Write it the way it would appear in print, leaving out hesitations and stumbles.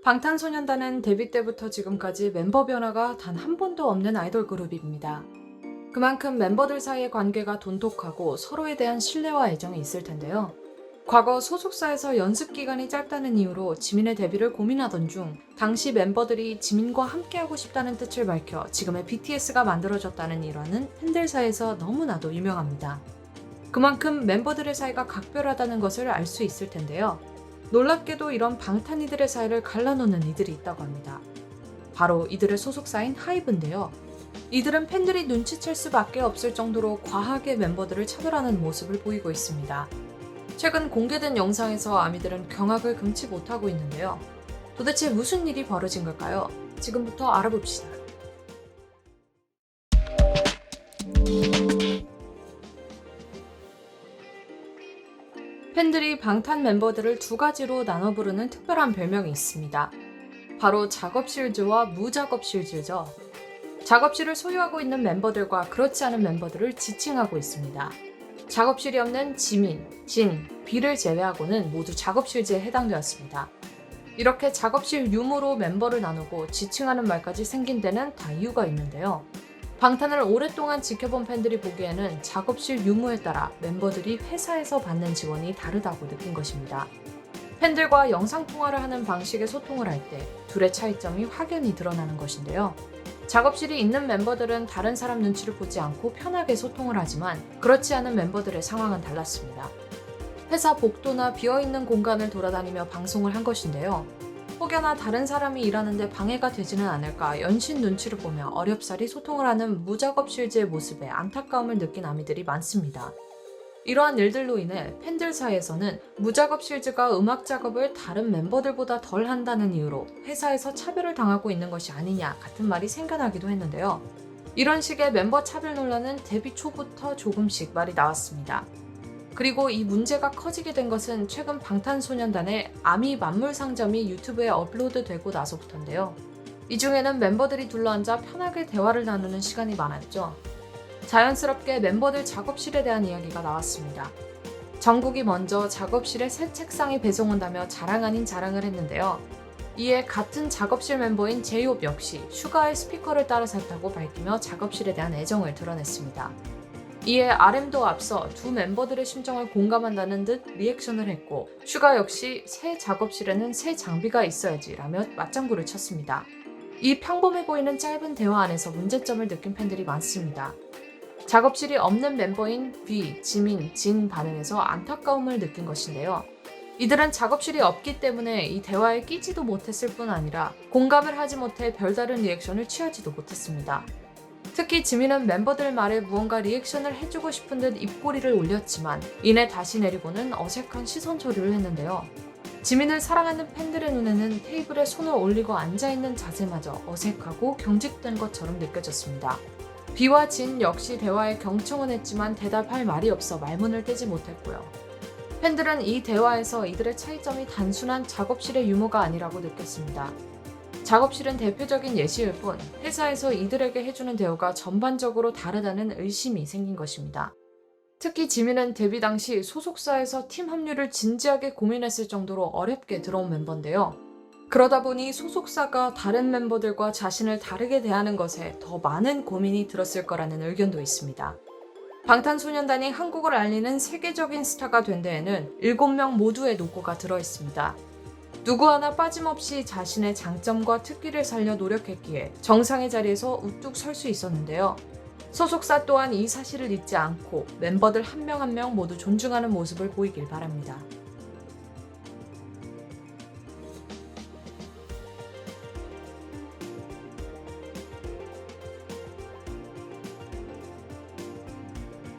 방탄소년단은 데뷔 때부터 지금까지 멤버 변화가 단 한 번도 없는 아이돌 그룹입니다. 그만큼 멤버들 사이의 관계가 돈독하고 서로에 대한 신뢰와 애정이 있을 텐데요. 과거 소속사에서 연습 기간이 짧다는 이유로 지민의 데뷔를 고민하던 중 당시 멤버들이 지민과 함께하고 싶다는 뜻을 밝혀 지금의 BTS가 만들어졌다는 일화는 팬들 사이에서 너무나도 유명합니다. 그만큼 멤버들의 사이가 각별하다는 것을 알 수 있을 텐데요. 놀랍게도 이런 방탄이들의 사이를 갈라놓는 이들이 있다고 합니다. 바로 이들의 소속사인 하이브인데요. 이들은 팬들이 눈치챌 수밖에 없을 정도로 과하게 멤버들을 차별하는 모습을 보이고 있습니다. 최근 공개된 영상에서 아미들은 경악을 금치 못하고 있는데요. 도대체 무슨 일이 벌어진 걸까요? 지금부터 알아봅시다. 팬들이 방탄 멤버들을 두 가지로 나눠 부르는 특별한 별명이 있습니다. 바로 작업실즈와 무작업실즈죠. 작업실을 소유하고 있는 멤버들과 그렇지 않은 멤버들을 지칭하고 있습니다. 작업실이 없는 지민, 진, 비를 제외하고는 모두 작업실즈에 해당되었습니다. 이렇게 작업실 유무로 멤버를 나누고 지칭하는 말까지 생긴 데는 다 이유가 있는데요. 방탄을 오랫동안 지켜본 팬들이 보기에는 작업실 유무에 따라 멤버들이 회사에서 받는 지원이 다르다고 느낀 것입니다. 팬들과 영상통화를 하는 방식의 소통을 할 때 둘의 차이점이 확연히 드러나는 것인데요. 작업실이 있는 멤버들은 다른 사람 눈치를 보지 않고 편하게 소통을 하지만 그렇지 않은 멤버들의 상황은 달랐습니다. 회사 복도나 비어있는 공간을 돌아다니며 방송을 한 것인데요. 혹여나 다른 사람이 일하는데 방해가 되지는 않을까 연신 눈치를 보며 어렵사리 소통을 하는 무작업실즈의 모습에 안타까움을 느낀 아미들이 많습니다. 이러한 일들로 인해 팬들 사이에서는 무작업실즈가 음악 작업을 다른 멤버들보다 덜 한다는 이유로 회사에서 차별을 당하고 있는 것이 아니냐 같은 말이 생겨나기도 했는데요. 이런 식의 멤버 차별 논란은 데뷔 초부터 조금씩 말이 나왔습니다. 그리고 이 문제가 커지게 된 것은 최근 방탄소년단의 아미 만물 상점이 유튜브에 업로드되고 나서부터인데요. 이 중에는 멤버들이 둘러앉아 편하게 대화를 나누는 시간이 많았죠. 자연스럽게 멤버들 작업실에 대한 이야기가 나왔습니다. 정국이 먼저 작업실에 새 책상이 배송온다며 자랑 아닌 자랑을 했는데요. 이에 같은 작업실 멤버인 제이홉 역시 슈가의 스피커를 따라 샀다고 밝히며 작업실에 대한 애정을 드러냈습니다. 이에 RM도 앞서 두 멤버들의 심정을 공감한다는 듯 리액션을 했고 슈가 역시 새 작업실에는 새 장비가 있어야지 라며 맞장구를 쳤습니다. 이 평범해 보이는 짧은 대화 안에서 문제점을 느낀 팬들이 많습니다. 작업실이 없는 멤버인 비, 지민, 진 반응에서 안타까움을 느낀 것인데요. 이들은 작업실이 없기 때문에 이 대화에 끼지도 못했을 뿐 아니라 공감을 하지 못해 별다른 리액션을 취하지도 못했습니다. 특히 지민은 멤버들 말에 무언가 리액션을 해주고 싶은 듯 입꼬리를 올렸지만 이내 다시 내리고는 어색한 시선 처리를 했는데요. 지민을 사랑하는 팬들의 눈에는 테이블에 손을 올리고 앉아있는 자세마저 어색하고 경직된 것처럼 느껴졌습니다. 비와 진 역시 대화에 경청은 했지만 대답할 말이 없어 말문을 떼지 못했고요. 팬들은 이 대화에서 이들의 차이점이 단순한 작업실의 유무가 아니라고 느꼈습니다. 작업실은 대표적인 예시일 뿐 회사에서 이들에게 해주는 대우가 전반적으로 다르다는 의심이 생긴 것입니다. 특히 지민은 데뷔 당시 소속사에서 팀 합류를 진지하게 고민했을 정도로 어렵게 들어온 멤버인데요. 그러다 보니 소속사가 다른 멤버들과 자신을 다르게 대하는 것에 더 많은 고민이 들었을 거라는 의견도 있습니다. 방탄소년단이 한국을 알리는 세계적인 스타가 된 데에는 7명 모두의 노고가 들어있습니다. 누구 하나 빠짐없이 자신의 장점과 특기를 살려 노력했기에 정상의 자리에서 우뚝 설 수 있었는데요. 소속사 또한 이 사실을 잊지 않고 멤버들 한 명 한 명 모두 존중하는 모습을 보이길 바랍니다.